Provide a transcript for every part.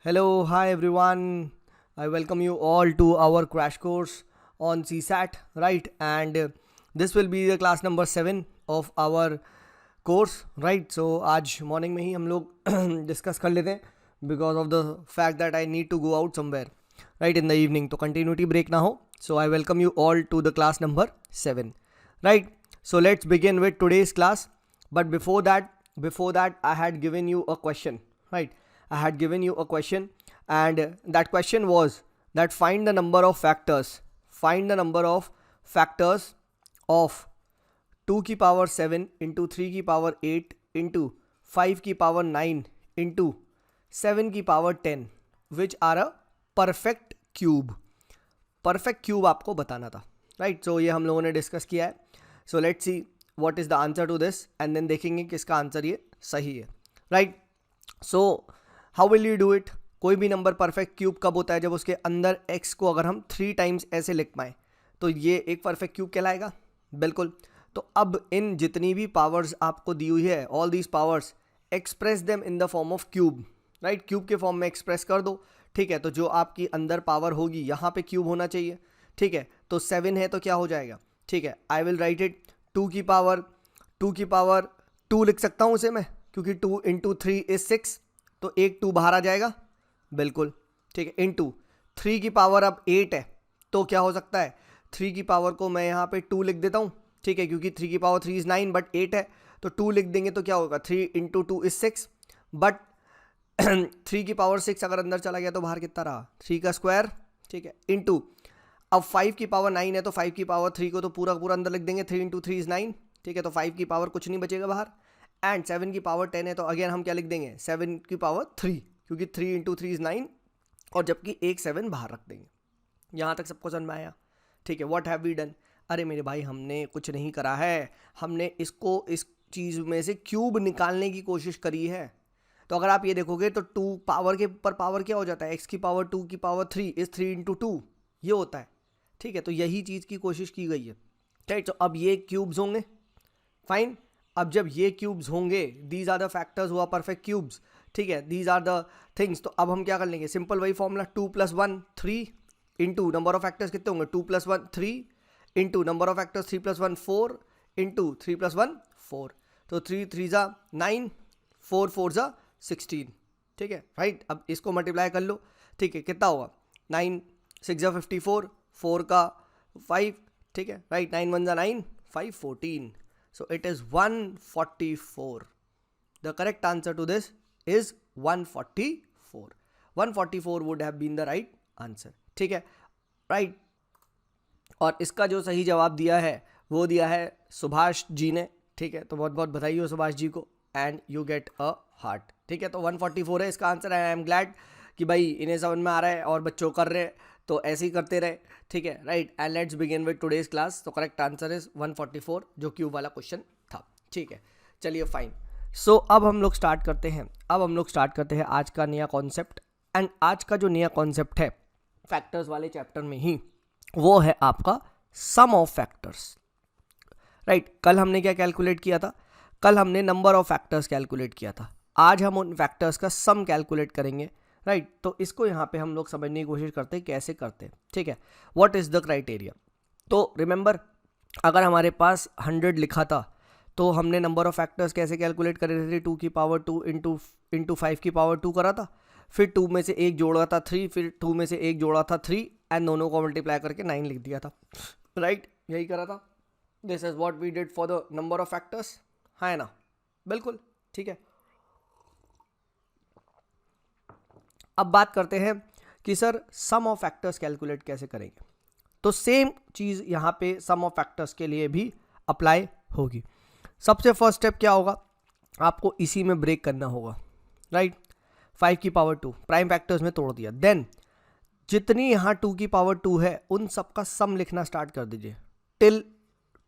Hello, hi everyone. I welcome you all to our crash course on CSAT, right? And this will be the class number 7 of our course, right? So आज morning में ही हम लोग discuss कर लेते हैं because of the fact that I need to go out somewhere, right, in the evening. तो continuity break ना हो. So I welcome you all to the class number 7, right? So let's begin with today's class. But before that, I had given you a question, right? I had given you a question, and that question was that find the number of factors of 2 की power 7 into 3 की power 8 into 5 की power 9 into 7 की power 10 which are a perfect cube. Perfect cube आपको बताना था, right? सो ये हम लोगों ने डिस्कस किया है. So let's see what is the answer to this and then देखेंगे किसका आंसर ये सही है, right? So how will you do it? कोई भी नंबर परफेक्ट क्यूब कब होता है? जब उसके अंदर x को अगर हम 3 टाइम्स ऐसे लिख पाएँ तो ये एक परफेक्ट क्यूब कहलाएगा. बिल्कुल. तो अब इन जितनी भी पावर्स आपको दी हुई है, all these powers, express them in the form of cube, right? Cube के फॉर्म में एक्सप्रेस कर दो. ठीक है, तो जो आपकी अंदर पावर होगी यहाँ पे क्यूब होना चाहिए. ठीक है, तो 7 है तो क्या हो जाएगा? ठीक है, आई विल राइट इट 2 की पावर 2 लिख सकता हूँ उसे मैं, क्योंकि 2 इंटू 3 इज 6, तो एक 2 बाहर आ जाएगा. बिल्कुल. ठीक है, इंटू 3 की पावर अब 8 है, तो क्या हो सकता है? 3 की पावर को मैं यहाँ पे 2 लिख देता हूँ. ठीक है, क्योंकि 3 की पावर 3 इज 9 बट 8 है, तो 2 लिख देंगे तो क्या होगा? 3 इंटू 2 इज 6, बट 3 की पावर 6 अगर अंदर चला गया तो बाहर कितना रहा? 3 का स्क्वायर. ठीक है, इंटू अब 5 की पावर 9 है तो 5 की पावर 3 को तो पूरा अंदर लिख देंगे. 3 इंटू 3 इज 9. ठीक है, तो 5 की पावर कुछ नहीं बचेगा बाहर. एंड 7 की पावर 10 है तो अगेन हम क्या लिख देंगे? 7 की पावर 3, क्योंकि 3 इंटू 3 इज 9, और जबकि एक 7 बाहर रख देंगे. यहाँ तक सबको समझ में आया? ठीक है, व्हाट हैव वी डन? अरे मेरे भाई, हमने कुछ नहीं करा है, हमने इसको इस चीज़ में से क्यूब निकालने की कोशिश करी है. तो अगर आप ये देखोगे तो 2 पावर के ऊपर पावर क्या हो जाता है? एक्स की पावर 2 की पावर 3 इज 3 इंटू 2, ये होता है. ठीक है, तो यही चीज़ की कोशिश की गई है. राइट, तो अब ये क्यूब्स होंगे. फाइन. अब जब ये क्यूब्स होंगे, दीज आर द फैक्टर्स हुआ परफेक्ट क्यूब्स. ठीक है, दीज आर द थिंग्स. तो अब हम क्या कर लेंगे? सिंपल वही formula, 2 + 1 3 into number of factors कितने होंगे? 2 + 1 3 into number of factors 3 + 1 4 into 3 + 1 4. तो 3 3 ज़ा 9, 4 4 ज़ा 16. ठीक है, राइट. अब इसको मल्टीप्लाई कर लो. ठीक है, कितना होगा? 9 6 ज़ा 54, 4 का 5. ठीक है, राइट. 9 1 ज़ा 9, 5 14. So it is 144. The correct answer to this is 144. 144 would have been the right answer. ठीक है, राइट. और इसका जो सही जवाब दिया है वो दिया है सुभाष जी ने. ठीक है, तो बहुत बहुत बधाई हो सुभाष जी को, and you get a heart. ठीक है, तो 144 है इसका आंसर. आई एम ग्लैड कि भाई इन्हें समझ में आ रहा है और बच्चों कर रहे हैं, तो ऐसे ही करते रहे. ठीक है, right. And let's begin with today's class. तो करेक्ट आंसर इज 144, जो क्यूब वाला क्वेश्चन था. ठीक है, चलिए फाइन. सो अब हम लोग स्टार्ट करते हैं आज का नया कॉन्सेप्ट. एंड आज का जो नया कॉन्सेप्ट है फैक्टर्स वाले चैप्टर में ही, वो है आपका सम ऑफ फैक्टर्स. राइट. कल हमने क्या कैलकुलेट किया था? कल हमने नंबर ऑफ फैक्टर्स कैलकुलेट किया था. आज हम उन फैक्टर्स का सम कैलकुलेट करेंगे. राइट. तो इसको यहाँ पे हम लोग समझने की कोशिश करते हैं कैसे करते हैं. ठीक है, व्हाट इज द क्राइटेरिया. तो रिमेंबर, अगर हमारे पास 100 लिखा था तो हमने नंबर ऑफ फैक्टर्स कैसे कैलकुलेट करे थे? 2 की पावर 2 इंटू 5 की पावर 2 करा था, फिर 2 में से एक जोड़ा था 3, फिर 2 में से एक जोड़ा था 3, एंड दोनों को मल्टीप्लाई करके 9 लिख दिया था. राइट, यही करा था. This is what we did for the number of factors. है ना? बिल्कुल. ठीक है, अब बात करते हैं कि sir sum of factors calculate कैसे करेंगे. तो सेम चीज़ यहाँ पे सम ऑफ फैक्टर्स के लिए भी अप्लाई होगी. सबसे फर्स्ट स्टेप क्या होगा? आपको इसी में ब्रेक करना होगा. राइट. 5 की पावर 2 प्राइम फैक्टर्स में तोड़ दिया. देन जितनी यहाँ 2 की पावर 2 है उन सब का सम लिखना स्टार्ट कर दीजिए टिल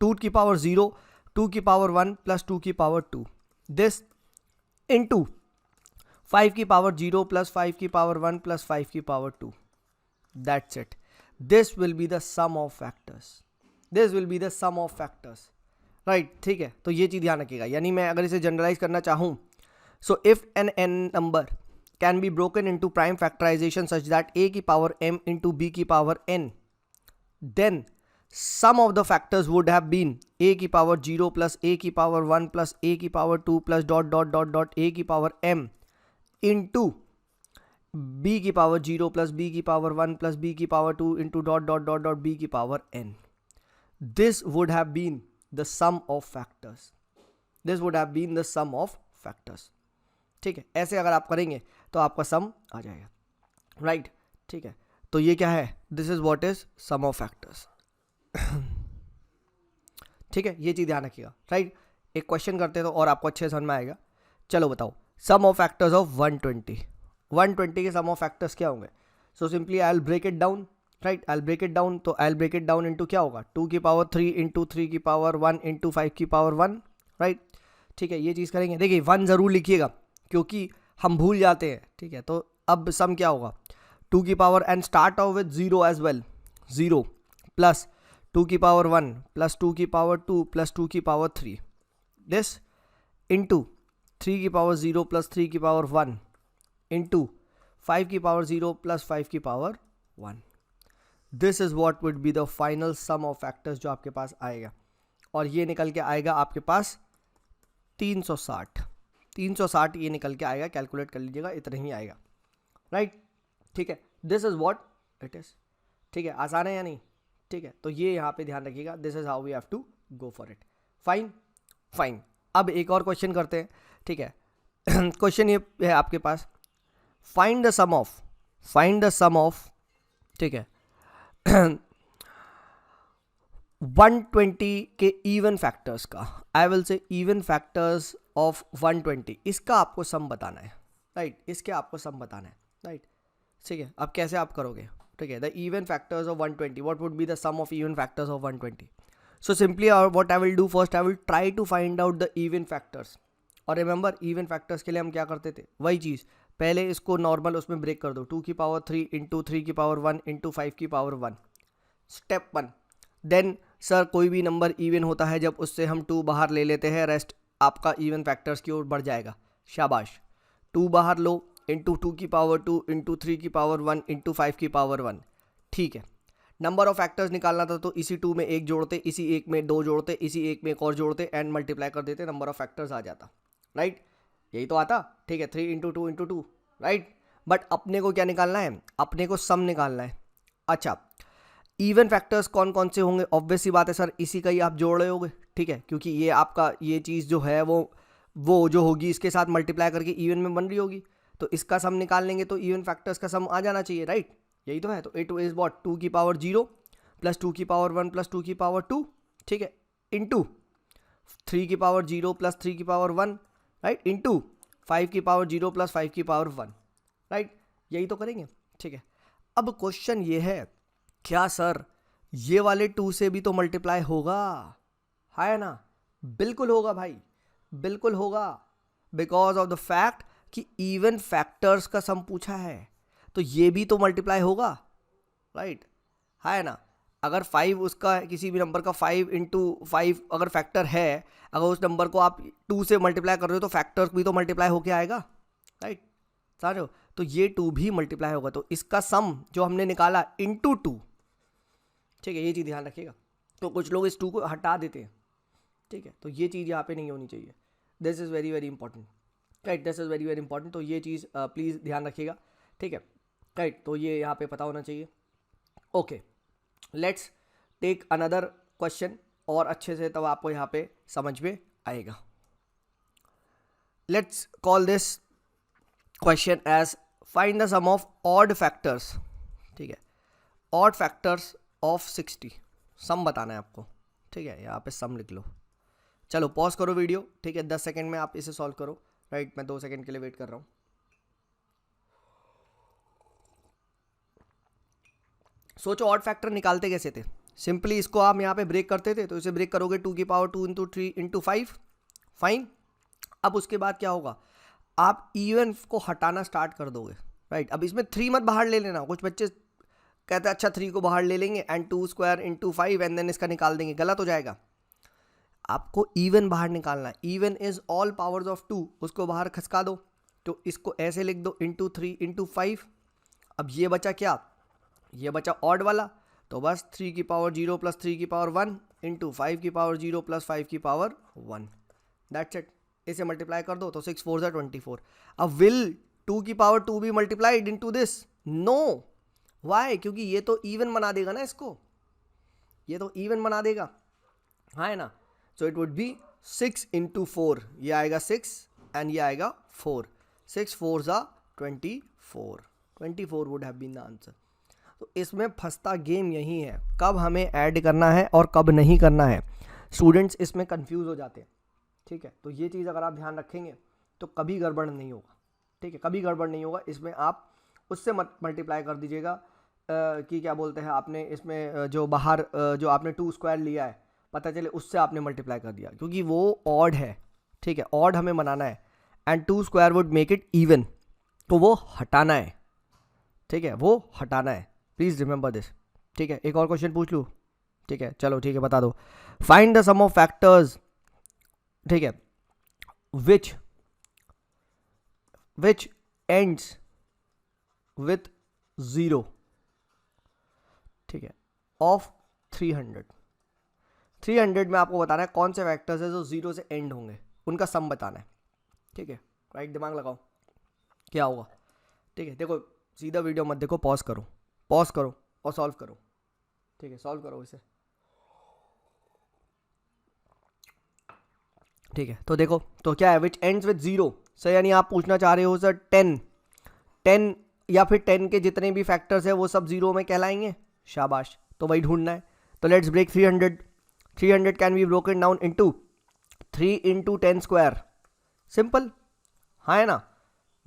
2 की पावर 0, 2 की पावर 1 प्लस 2 की पावर 2. दिस इनटू 5 की पावर 0 प्लस 5 की पावर 1 प्लस 5 की power 2. That's it. This will be the sum of factors. Right. ठीक है, तो ये चीज़ ध्यान रखिएगा. यानी मैं अगर इसे जनरलाइज करना चाहूँ, so if N can be broken into prime factorization such that a की power m into b की power n, then sum of the factors would have been a की power 0 plus a की power 1 plus a की power 2 plus dot dot dot dot a की power m into b की power 0 plus b की power 1 plus b की power 2 into dot dot dot dot b की power n. This would have been the sum of factors. This would have been the sum of factors. ठीक है, ऐसे अगर आप करेंगे तो आपका सम आ जाएगा, राइट? ठीक है, तो ये क्या है? This is what is sum of factors. ठीक है, ये चीज ध्यान रखिएगा, राइट? एक क्वेश्चन करते हैं तो और आपको अच्छे समझ में आएगा. चलो बताओ, सम ऑफ फैक्टर्स ऑफ 120 के सम ऑफ फैक्टर्स क्या होंगे? So simply I will break it down, right? I will break it down. तो I will break it down into क्या होगा? 2 की पावर 3 इंटू 3 की पावर 1 इंटू 5 की पावर 1, राइट? ठीक है, ये चीज़ करेंगे. देखिए 1 ज़रूर लिखिएगा क्योंकि हम भूल जाते हैं. ठीक है, तो अब सम क्या होगा? 2 की power and start out with 0 as well, 0 plus 2 की पावर 1 प्लस 2 की पावर 2 प्लस 2 की पावर 3, दिस इंटू 3 की पावर 0 प्लस 3 की पावर 1 इंटू 5 की पावर 0 प्लस 5 की power 1. This is what would be the final sum of factors जो आपके पास आएगा, और ये निकल के आएगा आपके पास 360 ये निकल के आएगा. कैलकुलेट कर लीजिएगा, इतना ही आएगा, राइट? ठीक है, this is what it is. ठीक है, आसान है या नहीं? ठीक है, तो ये यहाँ पे ध्यान रखिएगा. This is how we have to go for it. Fine. अब एक और क्वेश्चन करते हैं. ठीक है, क्वेश्चन ये है आपके पास, फाइंड द सम ऑफ ठीक है 120 के इवन फैक्टर्स का. I will say even factors of 120, इसका आपको सम बताना है, राइट? इसके आपको सम बताना है, राइट? ठीक है, अब कैसे आप करोगे? ठीक है, the even factors of 120, what would be the sum of even factors of 120? So simply what I will do first, I will try to find out the even factors. और रिमेंबर, इवन फैक्टर्स के लिए हम क्या करते थे? वही चीज़, पहले इसको नॉर्मल उसमें ब्रेक कर दो. 2 की पावर 3 इंटू 3 की पावर 1 इंटू 5 की पावर 1, स्टेप 1. देन सर कोई भी नंबर इवन होता है जब उससे हम 2 बाहर ले लेते हैं, रेस्ट आपका इवन फैक्टर्स की ओर बढ़ जाएगा. शाबाश. 2 बाहर लो इंटू 2 की पावर 2 इंटू 3 की पावर 1 इंटू 5 की पावर 1. ठीक है, नंबर ऑफ फैक्टर्स निकालना था तो इसी 2 में एक जोड़ते, इसी एक में 2 जोड़ते, इसी एक में एक और जोड़ते एंड मल्टीप्लाई कर देते, नंबर ऑफ फैक्टर्स आ जाता, राइट? यही तो आता. ठीक है, 3 इंटू 2 इंटू 2, राइट? बट अपने को क्या निकालना है? अपने को सम निकालना है. अच्छा, इवन फैक्टर्स कौन कौन से होंगे? ऑब्वियस सी बात है सर, इसी का ही आप जोड़ रहे होगे. ठीक है, क्योंकि ये आपका ये चीज़ जो है वो जो होगी इसके साथ मल्टीप्लाई करके इवन में बन रही होगी, तो इसका सम निकाल लेंगे तो इवन फैक्टर्स का सम आ जाना चाहिए, राइट? यही तो है. तो इट इज व्हाट 2 की पावर 0 प्लस 2 की पावर 1 प्लस 2 की पावर 2, ठीक है, इंटू 3 की पावर 0 प्लस 3 की पावर 1, राइट, इंटू 5 की पावर 0 प्लस 5 की पावर 1, राइट? यही तो करेंगे. ठीक है, अब क्वेश्चन ये है, क्या सर ये वाले 2 से भी तो मल्टीप्लाई होगा, है ना? बिल्कुल होगा भाई, बिल्कुल होगा, बिकॉज ऑफ द फैक्ट कि इवन फैक्टर्स का सम पूछा है, तो ये भी तो मल्टीप्लाई होगा, राइट? है ना? अगर 5 उसका किसी भी नंबर का 5 इंटू 5 अगर फैक्टर है, अगर उस नंबर को आप 2 से मल्टीप्लाई कर रहे हो तो फैक्टर्स भी तो मल्टीप्लाई होके आएगा, राइट? समझो, तो ये 2 भी मल्टीप्लाई होगा, तो इसका सम जो हमने निकाला इंटू 2, ठीक है, ये चीज़ ध्यान रखिएगा. तो कुछ लोग इस 2 को हटा देते हैं, ठीक है, तो ये चीज़ यहाँ पे नहीं होनी चाहिए. This is very very important, right? This is very very important. तो ये चीज़ प्लीज़ ध्यान रखिएगा, ठीक है, राइट? तो ये यहाँ पे पता होना चाहिए. Okay, let's take another question, और अच्छे से तब आपको यहाँ पे समझ में आएगा. Let's call this question as find the sum of odd factors. ठीक है, ऑड फैक्टर्स ऑफ 60, सम बताना है आपको. ठीक है, यहाँ पे सम लिख लो. चलो पॉज करो वीडियो, ठीक है, 10 सेकेंड में आप इसे सॉल्व करो, राइट? मैं 2 सेकेंड के लिए वेट कर रहा हूँ. सोचो ऑड फैक्टर निकालते कैसे थे? सिंपली इसको आप यहाँ पे ब्रेक करते थे, तो इसे ब्रेक करोगे 2 की पावर 2 इंटू 3 इंटू 5, फाइन. अब उसके बाद क्या होगा? आप इवन को हटाना स्टार्ट कर दोगे, राइट? अब इसमें 3 मत बाहर ले लेना. कुछ बच्चे कहते हैं अच्छा 3 को बाहर ले लेंगे and 2 square into 5 and then इसका निकाल देंगे, गलत हो जाएगा. आपको इवन बाहर निकालना है. Even is all powers of 2, उसको बाहर खसका दो, तो इसको ऐसे लिख दो इंटू 3 इंटू 5। अब ये बचा क्या, ये बचा ऑड वाला, तो बस 3 की पावर 0 प्लस 3 की पावर 1 इंटू 5 की पावर 0 प्लस 5 की पावर 1, दैट्स इट। इसे मल्टीप्लाई कर दो तो 6 4 ज़ा 24। अब विल 2 की पावर 2 भी multiplied into this? No, why? क्योंकि ये तो इवन बना देगा ना इसको, ये तो इवन बना देगा, हाँ है ना। So it would be 6 into 4, ये आएगा 6 एंड ये आएगा 4, 6 4 ज़ा 24, 24 would have been the answer. तो इसमें फंसता गेम यही है, कब हमें ऐड करना है और कब नहीं करना है। स्टूडेंट्स इसमें कंफ्यूज हो जाते हैं, ठीक है। तो ये चीज़ अगर आप ध्यान रखेंगे तो कभी गड़बड़ नहीं होगा, ठीक है, कभी गड़बड़ नहीं होगा। इसमें आप उससे मल्टीप्लाई कर दीजिएगा कि क्या बोलते हैं, आपने इसमें जो बाहर जो आपने 2 स्क्वायर लिया है, पता चले उससे आपने मल्टीप्लाई कर दिया, क्योंकि वो ऑड है, ठीक है, ऑड हमें बनाना है and 2 square would make it even, तो वो हटाना है, ठीक है, वो हटाना है, प्लीज़ रिमेंबर दिस, ठीक है। एक और क्वेश्चन पूछ लूँ, ठीक है, चलो ठीक है, बता दो। Find the sum of factors, ठीक है, विच एंड्स विथ 0, ठीक है, ऑफ 300 में आपको बताना है कौन से फैक्टर्स है जो 0 से एंड होंगे, उनका सम बताना है, ठीक है। राइट, दिमाग लगाओ क्या होगा, ठीक है। देखो सीधा वीडियो मत देखो, पॉज करो और सॉल्व करो, ठीक है, सॉल्व करो इसे, ठीक है। तो देखो तो क्या है, विच एंड्स विद 0, सर यानी आप पूछना चाह रहे हो सर 10 या फिर 10 के जितने भी फैक्टर्स है वो सब 0 में कहलाएंगे, शाबाश, तो वही ढूंढना है। तो let's break 300 can be broken down into 3 into 10 square, simple, हाँ है ना,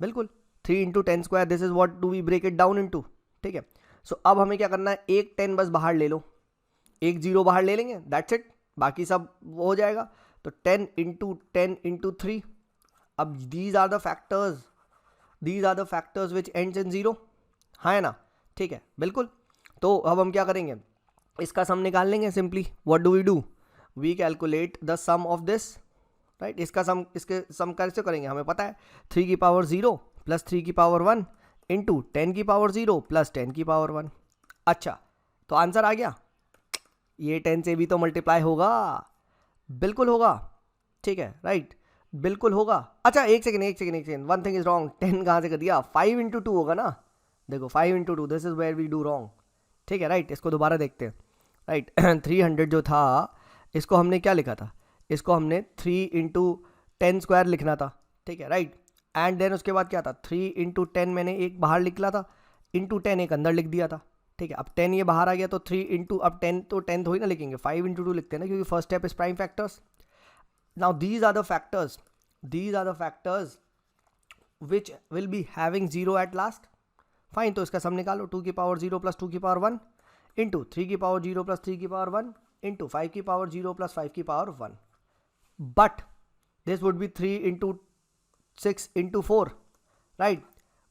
बिल्कुल, 3 into 10 square, this is what do we break it down into, ठीक है। सो अब हमें क्या करना है, एक 10 बस बाहर ले लो, एक 0 बाहर ले लेंगे, दैट्स इट, बाकी सब वो हो जाएगा। तो 10 इंटू 3, अब these are the factors which ends in 0, हाँ है ना, ठीक है, बिल्कुल। तो अब हम क्या करेंगे, इसका सम निकाल लेंगे simply. What do we calculate the sum of this, right. इसका सम, इसके सम कैसे करेंगे, हमें पता है 3 की पावर 0 प्लस 3 की पावर 1 इंटू 10 की पावर 0 प्लस 10 की पावर 1। अच्छा, तो आंसर आ गया, ये 10 से भी तो मल्टीप्लाई होगा, बिल्कुल होगा, ठीक है, राइट, बिल्कुल होगा। अच्छा एक second, one thing is wrong, 10 कहाँ से कर दिया, 5 इंटू 2 होगा ना, देखो 5 into 2, this is where we do wrong, ठीक है, राइट। इसको दोबारा देखते हैं, राइट। 300 जो था इसको हमने क्या लिखा था, इसको हमने 3 इंटू 10 स्क्वायर लिखना था, ठीक है, राइट। एंड देन उसके बाद क्या था, 3 इंटू 10 मैंने एक बाहर लिखा था, इंटू 10 एक अंदर लिख दिया था, ठीक है। अब 10 ये बाहर आ गया तो 3 इंटू, अब 10 तो 10 थोड़ी ना लिखेंगे, 5 इंटू 2 लिखते हैं ना, क्योंकि first step is prime factors. Now these are the factors which will be having 0 at last, fine. तो इसका सम निकालो, 2 की पावर 0 प्लस 2 की पावर 1 इंटू 3 की पावर 0 प्लस 3 की पावर 1 इंटू 5 की पावर 0 प्लस 5 की power 1, but this would be 3 into 6 into 4, right?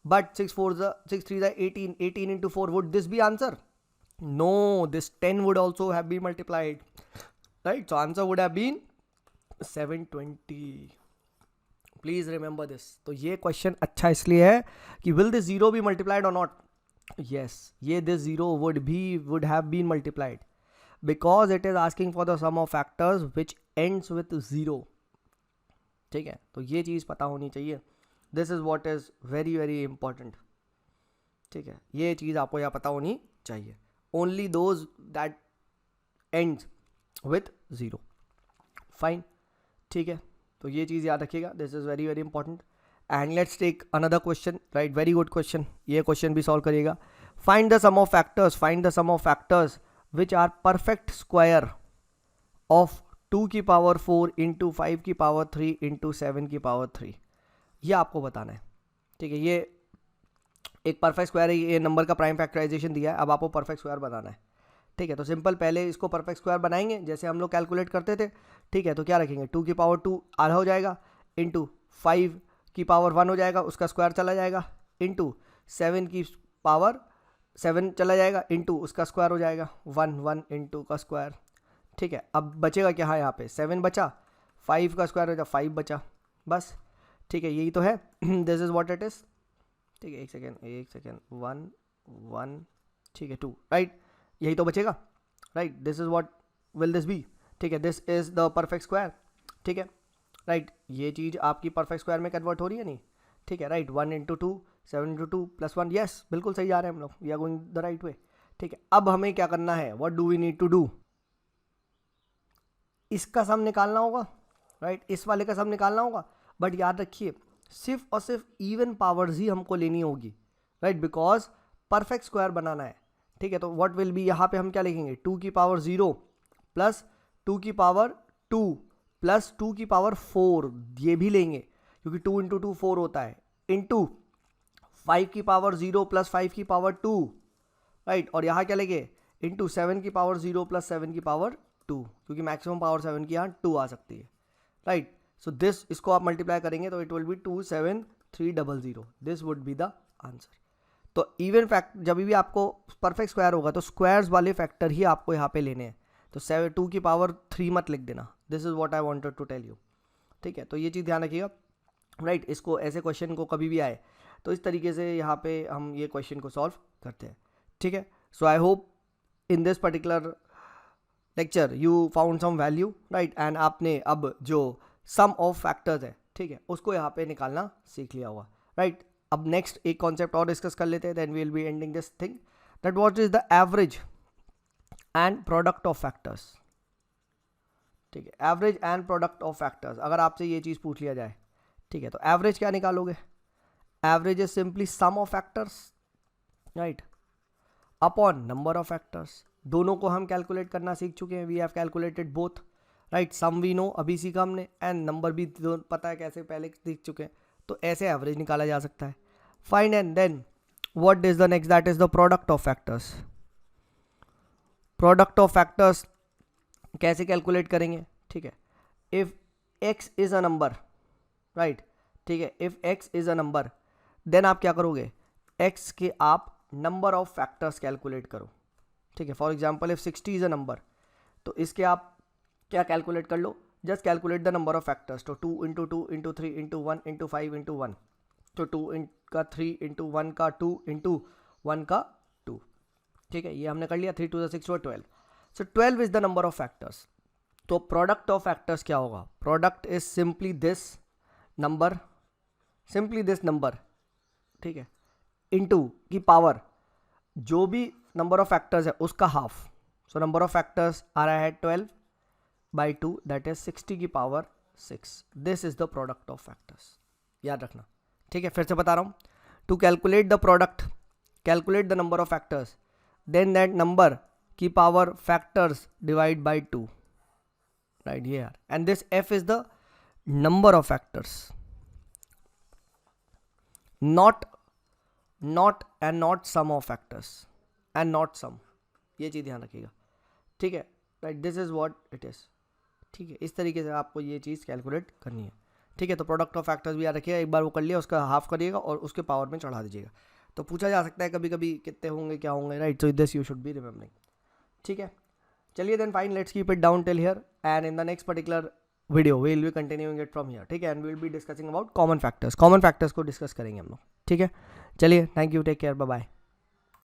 But 6 3 is 18 into 4, would this be answer? No, this 10 would also have been multiplied, right? So answer would have been 720. Please remember this. तो ये question अच्छा इसलिए है कि will this 0 be multiplied or not? Yes, ये this 0 would have been multiplied because it is asking for the sum of factors which ends with 0. ठीक है, तो ये चीज़ पता होनी चाहिए, this is what is very very important, ठीक है, ये चीज़ आपको यहाँ पता होनी चाहिए, only those that ends with 0, fine, ठीक है। तो ये चीज़ याद रखिएगा, this is very very important. And let's take another question, right, very good question, ये क्वेश्चन भी सॉल्व करिएगा। Find the sum of factors which are perfect square of 2 की पावर 4 इंटू 5 की पावर 3 इंटू 7 की पावर 3, ये आपको बताना है, ठीक है। ये एक परफेक्ट स्क्वायर है, ये नंबर का प्राइम फैक्टराइजेशन दिया है, अब आपको परफेक्ट स्क्वायर बनाना है, ठीक है। तो सिंपल पहले इसको परफेक्ट स्क्वायर बनाएंगे जैसे हम लोग कैलकुलेट करते थे, ठीक है। तो क्या रखेंगे, 2 की पावर 2 आधा हो जाएगा इंटू 5 की पावर 1 हो जाएगा, उसका स्क्वायर चला जाएगा, इंटू 7 की पावर 7 चला जाएगा, इंटू उसका स्क्वायर हो जाएगा 1 इंटू का स्क्वायर, ठीक है। अब बचेगा क्या, यहाँ पे 7 बचा, 5 का स्क्वायर हो जाए 5 बचा, बस, ठीक है, यही तो है. This is what it is. ठीक है, एक सेकेंड 1 1, ठीक है 2, राइट. यही तो बचेगा, right. This is what will this be. ठीक है, this is the perfect square. ठीक है, राइट. ये चीज़ आपकी परफेक्ट स्क्वायर में कन्वर्ट हो रही है नहीं. ठीक है, right. 1 into 2, 7 into 2 plus 1. Yes, बिल्कुल सही जा रहे हैं हम लोग. We are going the right way. ठीक है, अब हमें क्या करना है, what do we need to do. इसका सम निकालना होगा, राइट. इस वाले का सम निकालना होगा. बट याद रखिए, सिर्फ और सिर्फ इवन पावर्स ही हमको लेनी होगी, राइट, बिकॉज परफेक्ट स्क्वायर बनाना है. ठीक है, तो व्हाट विल बी, यहाँ पे हम क्या लिखेंगे, 2 की पावर 0 प्लस 2 की पावर 2 प्लस 2 की पावर 4. ये भी लेंगे क्योंकि 2 इंटू 2 4 होता है, इंटू 5 की पावर 0 प्लस 5 की पावर 2, राइट. और यहाँ क्या लेंगे, इंटू 7 की पावर 0 प्लस 7 की पावर 2, क्योंकि मैक्सिमम पावर 7 की यहाँ 2 आ सकती है, राइट. सो दिस, इसको आप मल्टीप्लाई करेंगे तो it will be 27300. This would be the answer. तो इवन फैक्ट जब भी आपको परफेक्ट स्क्वायर होगा तो स्क्वायर्स वाले फैक्टर ही आपको यहाँ पे लेने हैं. तो 2 की पावर 3 मत लिख देना. This is what I wanted to tell you. ठीक है, तो ये चीज़ ध्यान रखिएगा, राइट. इसको ऐसे क्वेश्चन को कभी भी आए तो इस तरीके से यहाँ पे हम ये क्वेश्चन को सॉल्व करते हैं. ठीक है, so I hope in this particular lecture you found some value, right. And आपने अब जो सम ऑफ फैक्टर्स है, ठीक है, उसको यहाँ पे निकालना सीख लिया होगा, राइट. अब नेक्स्ट एक कॉन्सेप्ट और डिस्कस कर लेते हैं, then we will be ending this thing, that what is the average and product of factors. ठीक है, average and product of factors. अगर आपसे ये चीज़ पूछ लिया जाए, ठीक है, तो एवरेज क्या निकालोगे. Average is simply sum of factors, right, upon number of factors. दोनों को हम कैलकुलेट करना सीख चुके हैं. We have calculated both, right. Sum we know, अभी सीखा हमने, एंड नंबर भी पता है कैसे, पहले सीख चुके हैं. तो ऐसे एवरेज निकाला जा सकता है. Fine. And then what is the next, that is the product of factors. Product of factors कैसे कैलकुलेट करेंगे. ठीक है, if x is a number, right. ठीक है, if x is a number, then आप क्या करोगे, x के आप नंबर ऑफ फैक्टर्स कैलकुलेट करो. ठीक है, for example if 60 is a number, तो इसके आप क्या कैलकुलेट कर लो, just calculate the number of factors. तो 2 into 2 into 3 into 1 into 5 into 1, तो 2 का 3 इंटू 1 का 2 इंटू 1 का 2. ठीक है, ये हमने कर लिया. 3 टू 6 और 12. सो 12 is the number of factors. तो प्रोडक्ट ऑफ फैक्टर्स क्या होगा, product is simply this number, simply this number, ठीक है, इंटू की पावर जो भी नंबर ऑफ फैक्टर्स है उसका half. So number of factors आ रहा है 12 बाई 2, दैट इज 60 की power 6. This is the product of factors. याद रखना. ठीक है, फिर से बता रहा हूँ. To calculate the product, calculate the number of factors, then that number की power factors divide by 2, right here. And this f is the number of factors, not and not sum of factors and not sum. ये चीज़ ध्यान रखिएगा. ठीक है, right. This is what it is. ठीक है, इस तरीके से आपको ये चीज़ कैलकुलेट करनी है. ठीक है, तो प्रोडक्ट ऑफ फैक्टर्स भी याद रखिएगा. एक बार वो कर लिया, उसका हाफ करिएगा और उसके पावर में चढ़ा दीजिएगा. तो पूछा जा सकता है कभी कभी कितने होंगे, क्या होंगे, right. So this you should be remembering. ठीक है, चलिए then fine, let's keep it down till here, and in the next particular video we will be continuing it from here. ठीक है, and we will be discussing about common factors. Common factors को discuss करेंगे हम लोग. ठीक है, चलिए, thank you, take care, bye bye.